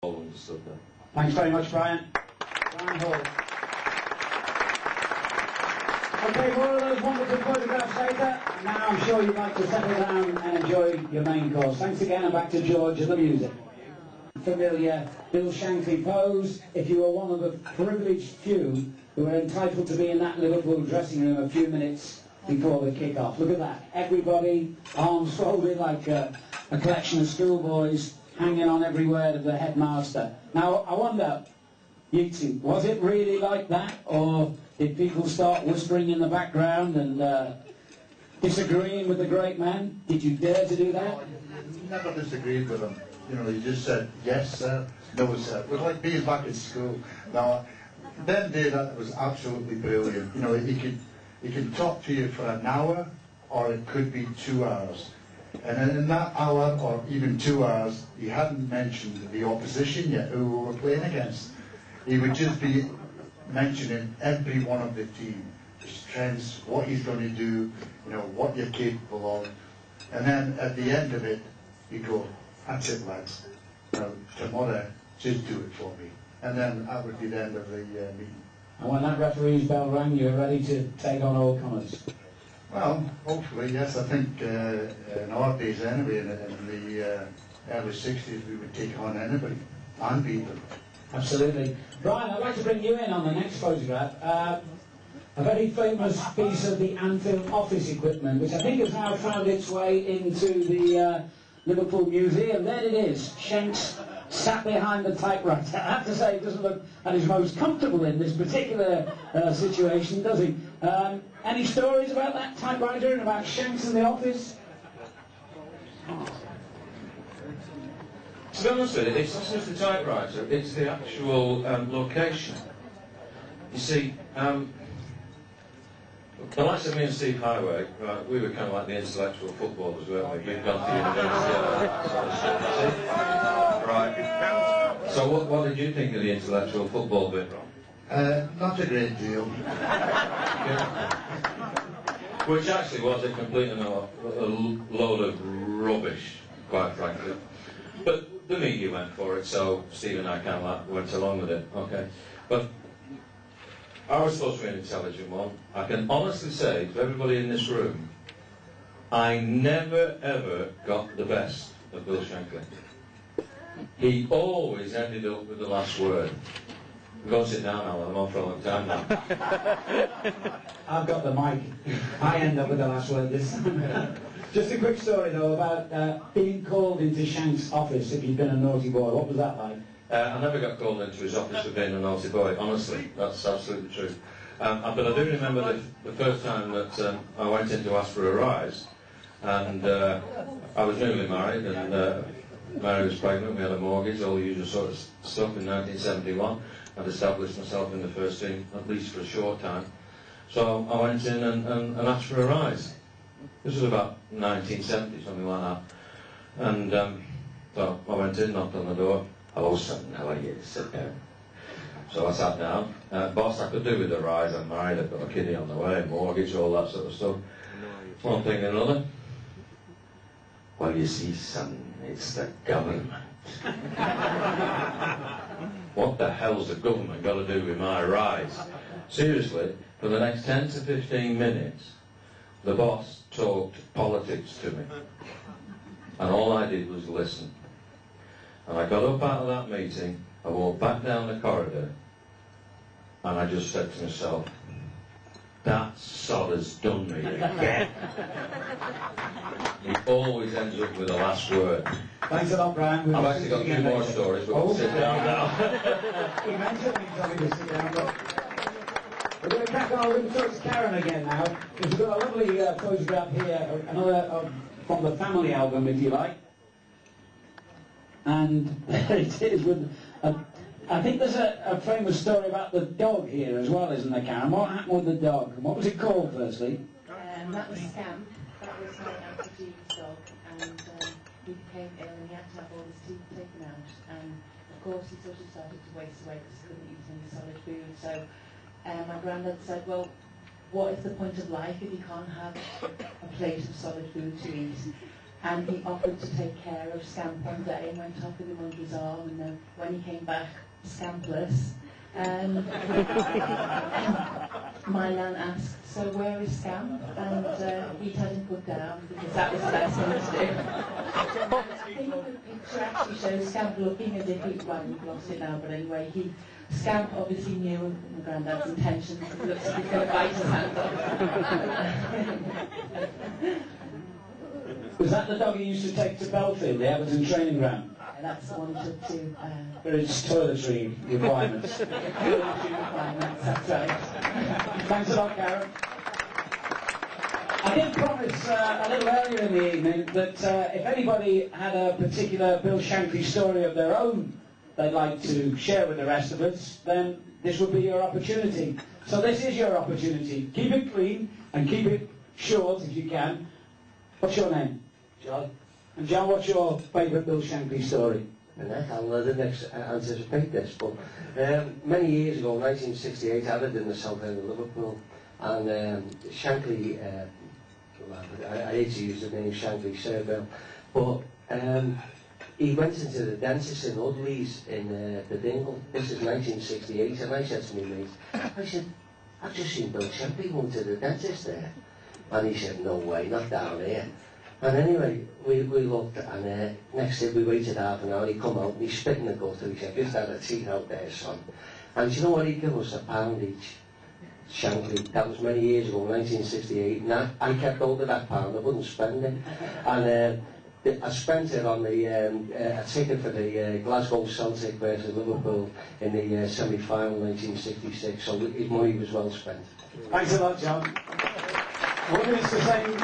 Understood that. Thanks very much, Brian. Brian Hall. Okay, more of those wonderful photographs later. Now I'm sure you'd like to settle down and enjoy your main course. Thanks again, and back to George and the music. Familiar Bill Shankly pose. If you were one of the privileged few who were entitled to be in that Liverpool dressing room a few minutes before the kick-off. Look at that. Everybody, arms folded like a collection of schoolboys, hanging on every word of the headmaster. Now, I wonder, Yeats, was it really like that, or did people start whispering in the background and disagreeing with the great man? Did you dare to do that? Never disagreed with him. You know, he just said, yes, sir, no, sir. It was like being back in school. Now, Ben did that was absolutely brilliant. You know, he could talk to you for an hour, or it could be 2 hours. And in that hour, or even 2 hours, he hadn't mentioned the opposition yet, who we were playing against. He would just be mentioning every one of the team, the strengths, what he's going to do, you know, what you're capable of. And then at the end of it, he'd go, that's it, lads. Now, tomorrow, just do it for me. And then that would be the end of the meeting. And when that referee's bell rang, you were ready to take on all comers? Well, hopefully, yes. I think in our days anyway, in the early 60s, we would take on anybody and beat them. Absolutely. Brian, I'd like to bring you in on the next photograph. A very famous piece of the Anfield office equipment, which I think has now found its way into the Liverpool Museum. There it is, Shanks sat behind the typewriter. I have to say, it doesn't look at his most comfortable in this particular situation, does he? Any stories about that typewriter and about Shanks in the office? To be honest with you, it's not just the typewriter, it's the actual location. You see, the likes of me and Steve Highway, right, we were kind of like the intellectual footballers, weren't we? We'd gone to university. Right. So what did you think of the intellectual football bit, Ron? Not a great deal. Yeah. Which actually was a complete and a load of rubbish, quite frankly. But the media went for it, so Steve and I kind of like went along with it. Okay. But I was supposed to be an intelligent one. I can honestly say to everybody in this room, I never ever got the best of Bill Shankly. He always ended up with the last word. Go and sit down, Alan. I'm on for a long time now. I've got the mic. I end up with the last word this time. Just a quick story, though, about being called into Shanks' office if you'd been a naughty boy. What was that like? I never got called into his office for being a naughty boy, honestly. That's absolutely true. But I do remember the first time that I went in to ask for a rise, and I was newly married, and Mary was pregnant, we had a mortgage, all the usual sort of stuff in 1971. I'd established myself in the first team, at least for a short time. So I went in and asked for a rise. This was about 1970, something like that. And so I went in, knocked on the door. Hello, son, how are you? Sit down. So I sat down. Boss, I could do with a rise. I'm married, I've got a kiddie on the way, mortgage, all that sort of stuff. One thing and another. Well, you see, son, it's the government. What the hell's the government got to do with my rise? Seriously, for the next 10 to 15 minutes, the boss talked politics to me. And all I did was listen. And I got up out of that meeting, I walked back down the corridor, and I just said to myself, that sod has done me again. He always ends up with the last word. Thanks a lot, Brian. I've actually got 2 more stories, but we'll sit down now. He mentioned me telling me to sit down, but we're going to crack on. We're going to talk to Karen again now, because we've got a lovely photograph here, another from the family album, if you like. And there it is with I think there's a famous story about the dog here as well, isn't there, Karen? What happened with the dog? What was it called, firstly? That was Scamp. That was my Auntie Jean's dog, and he became ill and he had to have all his teeth taken out. And of course, he sort of started to waste away because he couldn't eat any solid food. So my granddad said, well, what is the point of life if you can't have a plate of solid food to eat? and he offered to take care of Scamp one day and went off with him under his arm, and then when he came back scampless, my nan asked, so where is Scamp? And he'd had him put down because that was the best thing to do. I think the picture actually shows Scamp looking as if well, we've lost it now, but anyway, Scamp obviously knew my granddad's intentions. He looks like he's going to bite his hand off. Was that the dog he used to take to Belfield, the Everton training ground? And that's the one he took to... For its toiletry requirements. toiletry requirements, that's right. Thanks a lot, Karen. I did promise a little earlier in the evening that if anybody had a particular Bill Shankly story of their own they'd like to share with the rest of us, then this would be your opportunity. So this is your opportunity. Keep it clean and keep it short if you can. What's your name? John. And John, what's your favourite Bill Shankly story? And I didn't anticipate this, but many years ago, 1968, I lived in the south end of Liverpool, and Shankly, I hate to use the name Shankly, Sir, but he went into the dentist in Udley's in the Dingle. This is 1968, and I said to my mate, I said, I've just seen Bill Shankly going to the dentist there. And he said, no way, not down here. And anyway, we looked, and next day we waited half an hour. He come out and he spit in the gutter. He said, just had a teeth out there, son. And you know what, he'd give us £1 each. Shankly, that was many years ago, 1968. And I kept hold of that £1, I wouldn't spend it. And I spent it on the a ticket for the Glasgow Celtic versus Liverpool in the semi-final 1966. So his money was well spent. Thanks a lot, John. What is the same?